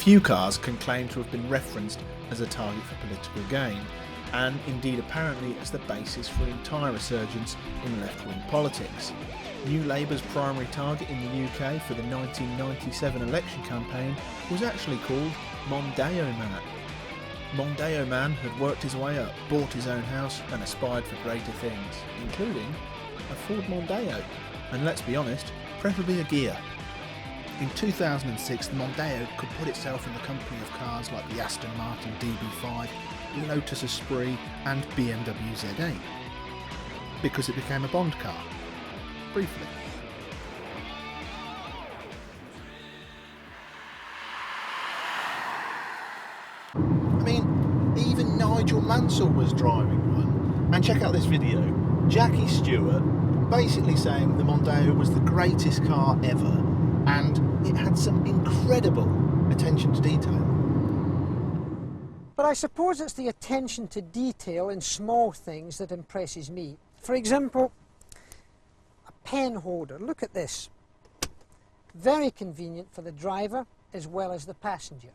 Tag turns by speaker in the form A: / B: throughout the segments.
A: Few cars can claim to have been referenced as a target for political gain, and indeed apparently as the basis for an entire resurgence in left-wing politics. New Labour's primary target in the UK for the 1997 election campaign was actually called Mondeo Man. Mondeo Man had worked his way up, bought his own house and aspired for greater things, including a Ford Mondeo, and let's be honest, preferably a Ghia. In 2006, the Mondeo could put itself in the company of cars like the Aston Martin DB5, Lotus Esprit and BMW Z8, because it became a Bond car. Briefly. I mean, even Nigel Mansell was driving one. And check out this video. Jackie Stewart basically saying the Mondeo was the greatest car ever, and it had some incredible attention to detail.
B: But I suppose it's the attention to detail in small things that impresses me. For example, a pen holder. Look at this. Very convenient for the driver as well as the passenger.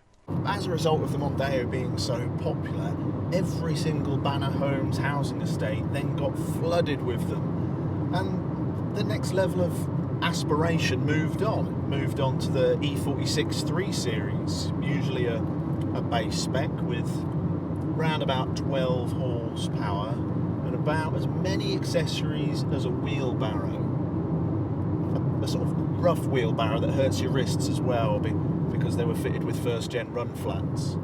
A: As a result of the Mondeo being so popular, every single Banner Homes housing estate then got flooded with them. And the next level of aspiration moved on. It moved on to the E46 3 Series, usually a base spec with round about 12 horsepower and about as many accessories as a wheelbarrow. A sort of rough wheelbarrow that hurts your wrists as well because they were fitted with first gen run flats.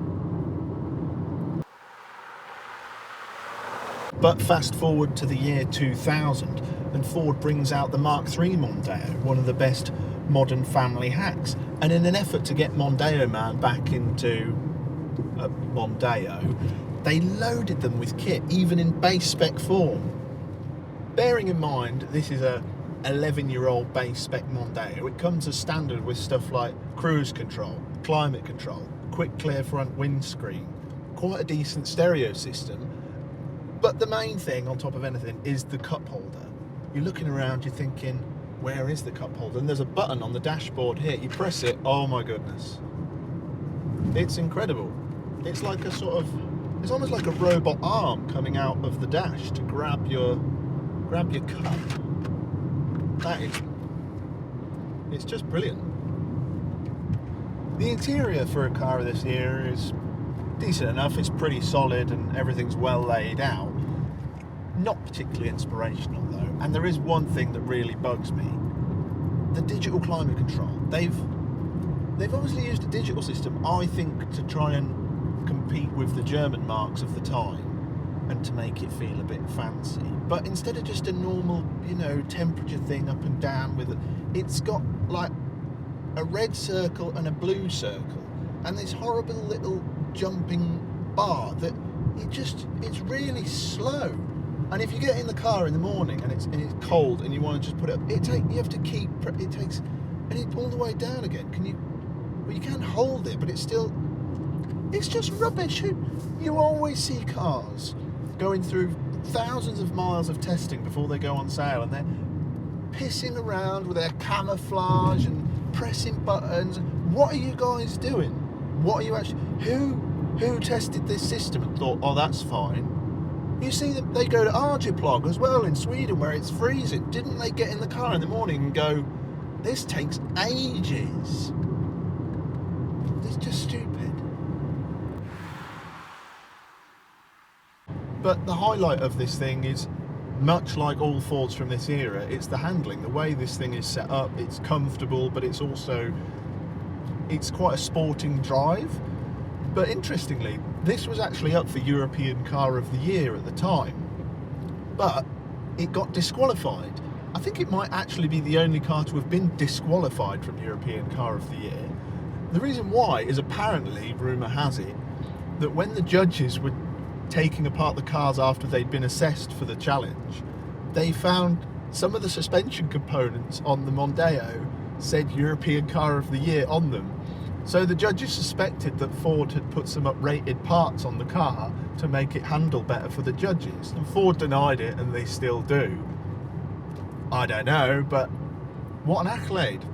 A: But fast forward to the year 2000 and Ford brings out the Mark III Mondeo, one of the best modern family hacks. And in an effort to get Mondeo Man back into Mondeo, they loaded them with kit, even in base spec form. Bearing in mind this is a 11-year-old base spec Mondeo, it comes as standard with stuff like cruise control, climate control, quick clear front windscreen, quite a decent stereo system. But the main thing on top of anything is the cup holder. You're looking around, you're thinking, where is the cup holder? And there's a button on the dashboard here. You press it, oh my goodness. It's incredible. It's like a sort of, it's almost like a robot arm coming out of the dash to grab your cup. That is, it's just brilliant. The interior for a car of this era is decent enough. It's pretty solid and everything's well laid out. Not particularly inspirational though, and there is one thing that really bugs me: the digital climate control. They've obviously used a digital system, I think, to try and compete with the German marques of the time and to make it feel a bit fancy. But instead of just a normal, temperature thing up and down with it, it's got like a red circle and a blue circle and this horrible little jumping bar that it's really slow. And if you get in the car in the morning and it's cold and you want to just put it up, you have to keep it takes and it all the way down again. You can hold it, but it's just rubbish. You always see cars going through thousands of miles of testing before they go on sale, and they're pissing around with their camouflage and pressing buttons. What are you guys doing? What are you actually? Who tested this system and thought, oh, that's fine? You see them, they go to Arjeplog as well in Sweden where it's freezing. Didn't they get in the car in the morning and go, this takes ages? It's just stupid. But the highlight of this thing is, much like all Fords from this era, it's the handling. The way this thing is set up, it's comfortable, but it's quite a sporting drive. But interestingly, this was actually up for European Car of the Year at the time, but it got disqualified. I think it might actually be the only car to have been disqualified from European Car of the Year. The reason why is apparently, rumour has it, that when the judges were taking apart the cars after they'd been assessed for the challenge, they found some of the suspension components on the Mondeo said European Car of the Year on them. So the judges suspected that Ford had put some uprated parts on the car to make it handle better for the judges. And Ford denied it, and they still do. I don't know, but what an accolade.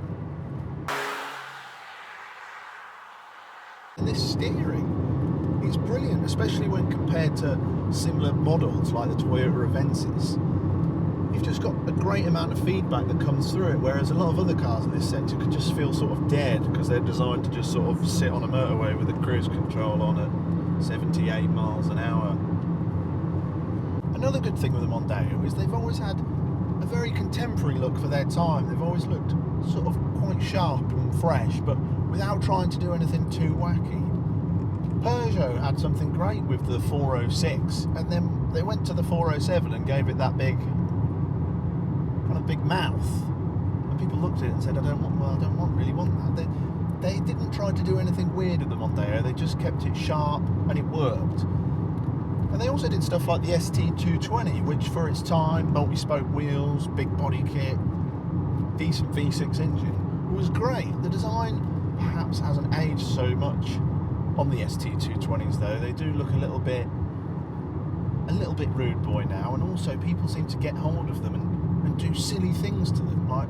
A: And this steering, it's brilliant, especially when compared to similar models like the Toyota Avensis. You've just got a great amount of feedback that comes through it, whereas a lot of other cars in this sector could just feel sort of dead because they're designed to just sort of sit on a motorway with a cruise control on at 78 miles an hour. Another good thing with the Mondeo is they've always had a very contemporary look for their time. They've always looked sort of quite sharp and fresh, but without trying to do anything too wacky. Peugeot had something great with the 406, and then they went to the 407 and gave it that big mouth, and people looked at it and said, I don't really want that. They didn't try to do anything weird with the Mondeo, they just kept it sharp and it worked. And they also did stuff like the ST220, which for its time, multi-spoke wheels, big body kit, decent V6 engine, was great. The design perhaps hasn't aged so much on the ST220s though. They do look a little bit rude boy now, and also people seem to get hold of them and do silly things to them, like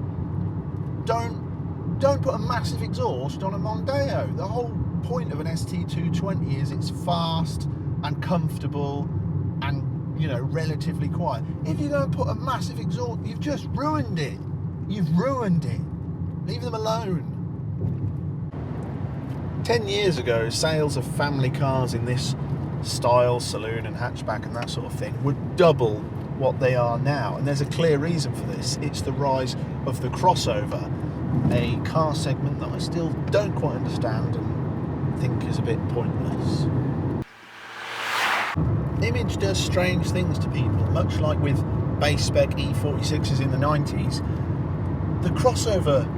A: don't put a massive exhaust on a Mondeo. The whole point of an ST220 is it's fast and comfortable and, you know, relatively quiet. If you don't put a massive exhaust, you've just ruined it. You've ruined it. Leave them alone. 10 years ago, sales of family cars in this style, saloon and hatchback and that sort of thing would double what they are now, and there's a clear reason for this. It's the rise of the crossover, a car segment that I still don't quite understand and think is a bit pointless. Image does strange things to people, much like with base spec E46s in the 90s. The crossover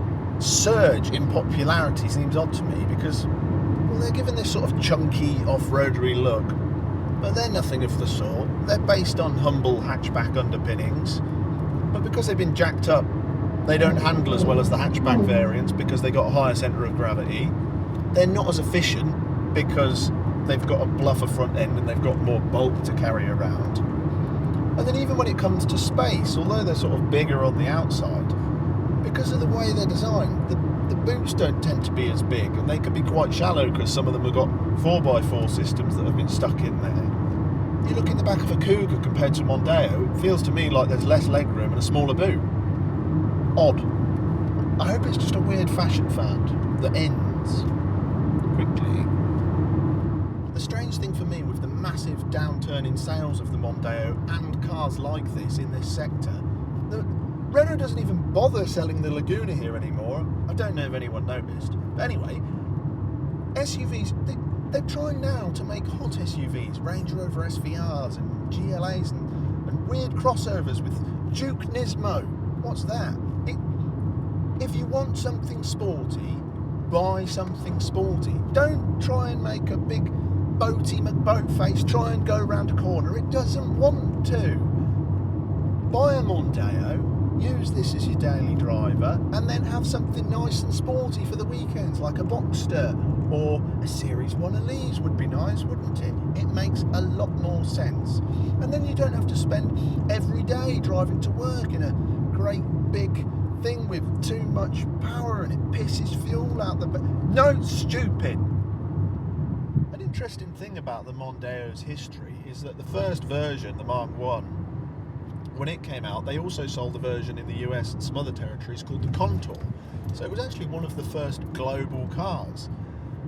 A: surge in popularity seems odd to me because, well, they're given this sort of chunky off-roadery look, but they're nothing of the sort. They're based on humble hatchback underpinnings, but because they've been jacked up, they don't handle as well as the hatchback variants because they got a higher centre of gravity. They're not as efficient because they've got a bluffer front end and they've got more bulk to carry around. And then even when it comes to space, although they're sort of bigger on the outside, because of the way they're designed, the boots don't tend to be as big, and they can be quite shallow because some of them have got 4x4 systems that have been stuck in there. You look in the back of a Cougar compared to Mondeo, it feels to me like there's less legroom and a smaller boot. Odd. I hope it's just a weird fashion fad that ends quickly. The strange thing for me with the massive downturn in sales of the Mondeo and cars like this in this sector, Renault doesn't even bother selling the Laguna here anymore. I don't know if anyone noticed. But anyway, SUVs, they're trying now to make hot SUVs, Range Rover SVRs and GLAs and weird crossovers with Duke Nismo. What's that? If you want something sporty, buy something sporty. Don't try and make a big boaty McBoat face try and go around a corner. It doesn't want to. Buy a Mondeo, use this as your daily driver, and then have something nice and sporty for the weekends, like a Boxster or a Series 1 Elise would be nice, wouldn't it? It makes a lot more sense. And then you don't have to spend every day driving to work in a great big thing with too much power and it pisses fuel out the... No, stupid! An interesting thing about the Mondeo's history is that the first version, the Mark 1, when it came out, they also sold a version in the US and some other territories called the Contour. So it was actually one of the first global cars.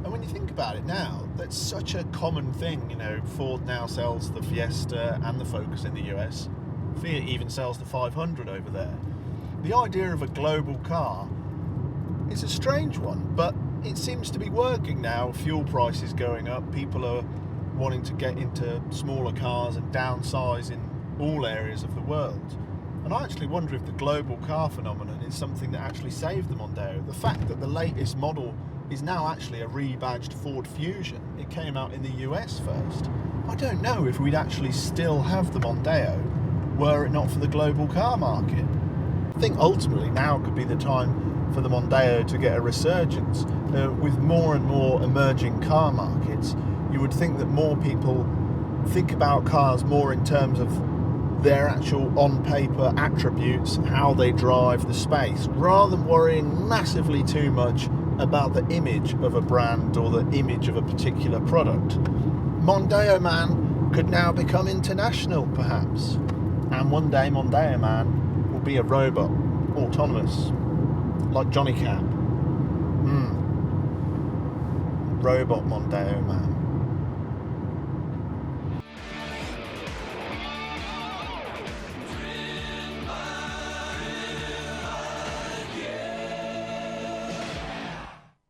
A: And when you think about it now, that's such a common thing. You know, Ford now sells the Fiesta and the Focus in the US. Fiat even sells the 500 over there. The idea of a global car is a strange one, but it seems to be working now. Fuel prices going up, people are wanting to get into smaller cars and downsize in all areas of the world. And I actually wonder if the global car phenomenon is something that actually saved the Mondeo. The fact that the latest model is now actually a rebadged Ford Fusion. It came out in the US first. I don't know if we'd actually still have the Mondeo were it not for the global car market. I think ultimately now could be the time for the Mondeo to get a resurgence. With more and more emerging car markets, you would think that more people think about cars more in terms of their actual on-paper attributes, how they drive, the space, rather than worrying massively too much about the image of a brand or the image of a particular product. Mondeo Man could now become international, perhaps. And one day Mondeo Man will be a robot, autonomous, like Johnny Cab. Robot Mondeo Man.